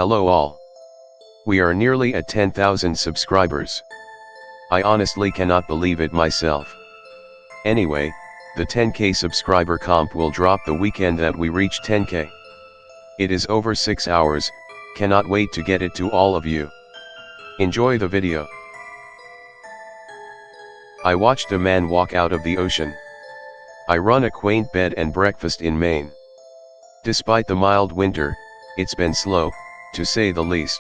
Hello all. We are nearly at 10,000 subscribers. I honestly cannot believe it myself. Anyway, the 10k subscriber comp will drop the weekend that we reach 10k. It is over 6 hours, cannot wait to get it to all of you. Enjoy the video. I watched a man walk out of the ocean. I run a quaint bed and breakfast in Maine. Despite the mild winter, it's been slow, to say the least.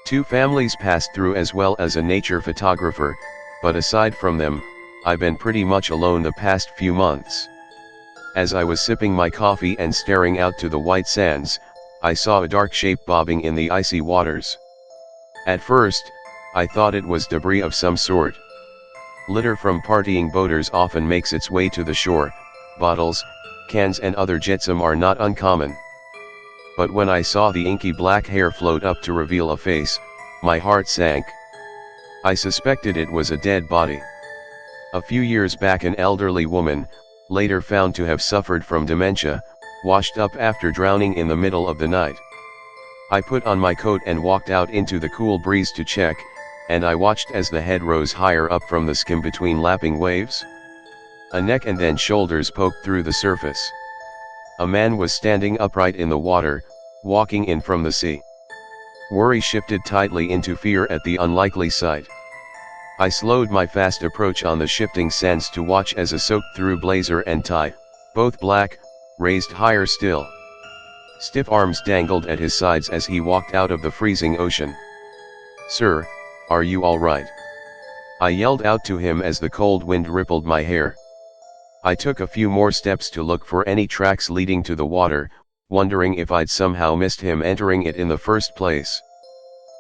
2 families passed through as well as a nature photographer, but aside from them, I've been pretty much alone the past few months. As I was sipping my coffee and staring out to the white sands, I saw a dark shape bobbing in the icy waters. At first, I thought it was debris of some sort. Litter from partying boaters often makes its way to the shore. Bottles, cans and other jetsam are not uncommon. But when I saw the inky black hair float up to reveal a face, my heart sank. I suspected it was a dead body. A few years back an elderly woman, later found to have suffered from dementia, washed up after drowning in the middle of the night. I put on my coat and walked out into the cool breeze to check, and I watched as the head rose higher up from the skim between lapping waves. A neck and then shoulders poked through the surface. A man was standing upright in the water, walking in from the sea. Worry shifted tightly into fear at the unlikely sight. I slowed my fast approach on the shifting sands to watch as a soaked-through blazer and tie, both black, raised higher still. Stiff arms dangled at his sides as he walked out of the freezing ocean. "Sir, are you all right?" I yelled out to him as the cold wind rippled my hair. I took a few more steps to look for any tracks leading to the water, wondering if I'd somehow missed him entering it in the first place.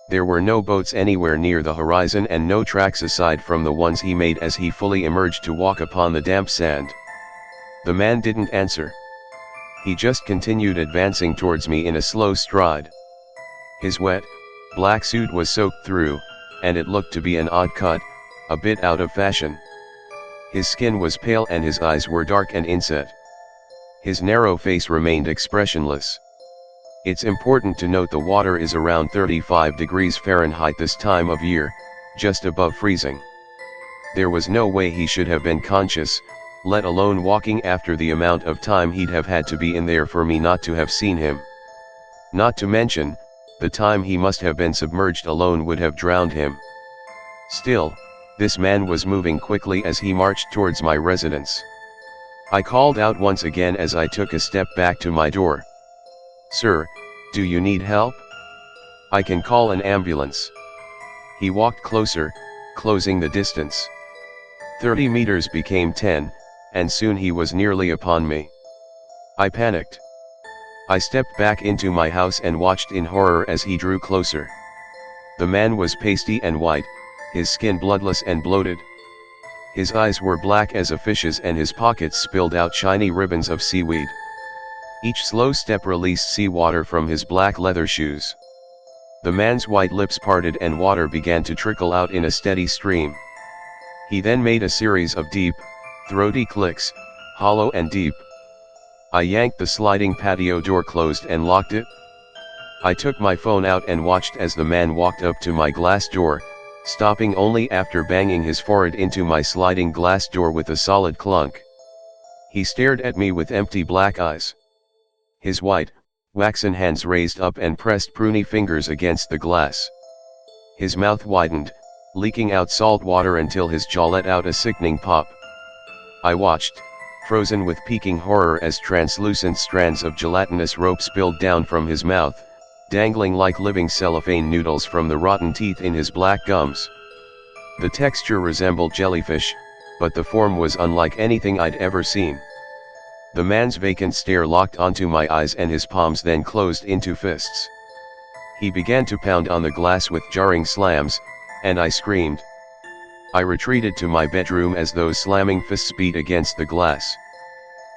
There were no boats anywhere near the horizon and no tracks aside from the ones he made as he fully emerged to walk upon the damp sand. The man didn't answer. He just continued advancing towards me in a slow stride. His wet, black suit was soaked through, and it looked to be an odd cut, a bit out of fashion. His skin was pale and his eyes were dark and inset. His narrow face remained expressionless. It's important to note the water is around 35 degrees Fahrenheit this time of year, just above freezing. There was no way he should have been conscious, let alone walking after the amount of time he'd have had to be in there for me not to have seen him. Not to mention, the time he must have been submerged alone would have drowned him. Still, this man was moving quickly as he marched towards my residence. I called out once again as I took a step back to my door. "Sir, do you need help? I can call an ambulance." He walked closer, closing the distance. 30 meters became 10, and soon he was nearly upon me. I panicked. I stepped back into my house and watched in horror as he drew closer. The man was pasty and white, his skin bloodless and bloated. His eyes were black as a fish's and his pockets spilled out shiny ribbons of seaweed. Each slow step released seawater from his black leather shoes. The man's white lips parted and water began to trickle out in a steady stream. He then made a series of deep, throaty clicks, hollow and deep. I yanked the sliding patio door closed and locked it. I took my phone out and watched as the man walked up to my glass door, stopping only after banging his forehead into my sliding glass door with a solid clunk. He stared at me with empty black eyes. His white, waxen hands raised up and pressed pruny fingers against the glass. His mouth widened, leaking out salt water until his jaw let out a sickening pop. I watched, frozen with peeking horror as translucent strands of gelatinous rope spilled down from his mouth, dangling like living cellophane noodles from the rotten teeth in his black gums. The texture resembled jellyfish, but the form was unlike anything I'd ever seen. The man's vacant stare locked onto my eyes and his palms then closed into fists. He began to pound on the glass with jarring slams, and I screamed. I retreated to my bedroom as those slamming fists beat against the glass.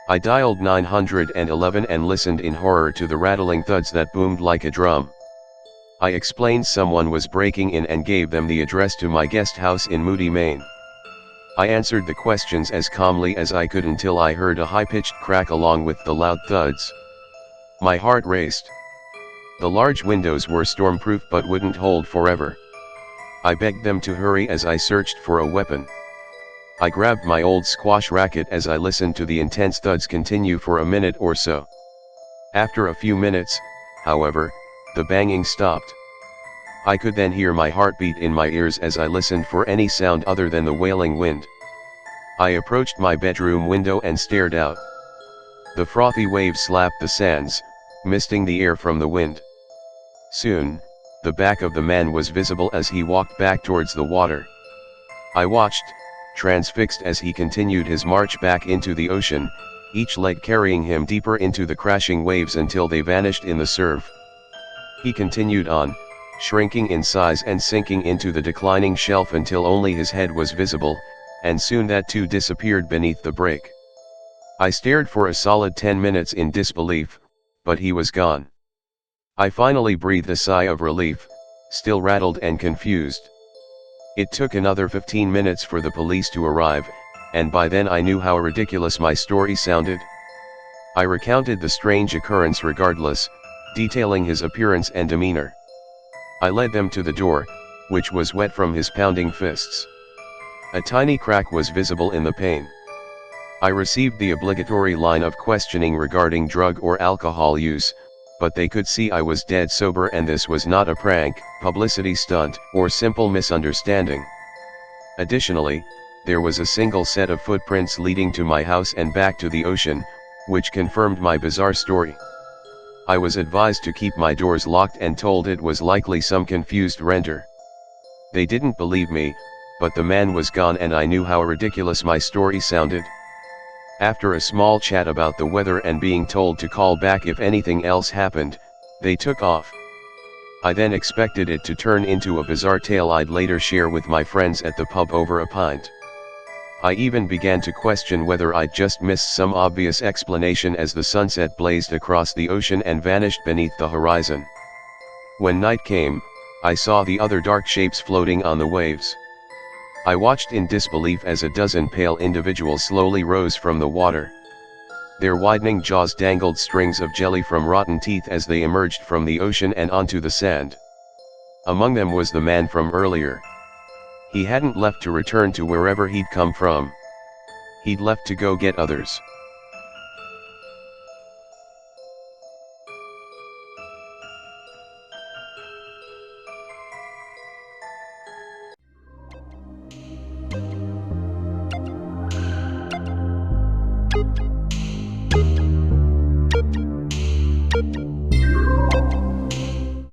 I dialed 911 and listened in horror to the rattling thuds that boomed like a drum. I explained someone was breaking in and gave them the address to my guest house in Moody, Maine. I answered the questions as calmly as I could until I heard a high-pitched crack along with the loud thuds. My heart raced. The large windows were stormproof but wouldn't hold forever. I begged them to hurry as I searched for a weapon. I grabbed my old squash racket as I listened to the intense thuds continue for a minute or so. After a few minutes, however, the banging stopped. I could then hear my heartbeat in my ears as I listened for any sound other than the wailing wind. I approached my bedroom window and stared out. The frothy waves slapped the sands, misting the air from the wind. Soon, the back of the man was visible as he walked back towards the water. I watched, transfixed as he continued his march back into the ocean, each leg carrying him deeper into the crashing waves until they vanished in the surf. He continued on, shrinking in size and sinking into the declining shelf until only his head was visible, and soon that too disappeared beneath the break. I stared for a solid 10 minutes in disbelief, but he was gone. I finally breathed a sigh of relief, still rattled and confused. It took another 15 minutes for the police to arrive, and by then I knew how ridiculous my story sounded. I recounted the strange occurrence regardless, detailing his appearance and demeanor. I led them to the door, which was wet from his pounding fists. A tiny crack was visible in the pane. I received the obligatory line of questioning regarding drug or alcohol use, but they could see I was dead sober and this was not a prank, publicity stunt, or simple misunderstanding. Additionally, there was a single set of footprints leading to my house and back to the ocean, which confirmed my bizarre story. I was advised to keep my doors locked and told it was likely some confused renter. They didn't believe me, but the man was gone and I knew how ridiculous my story sounded. After a small chat about the weather and being told to call back if anything else happened, they took off. I then expected it to turn into a bizarre tale I'd later share with my friends at the pub over a pint. I even began to question whether I'd just missed some obvious explanation as the sunset blazed across the ocean and vanished beneath the horizon. When night came, I saw the other dark shapes floating on the waves. I watched in disbelief as a dozen pale individuals slowly rose from the water. Their widening jaws dangled strings of jelly from rotten teeth as they emerged from the ocean and onto the sand. Among them was the man from earlier. He hadn't left to return to wherever he'd come from. He'd left to go get others.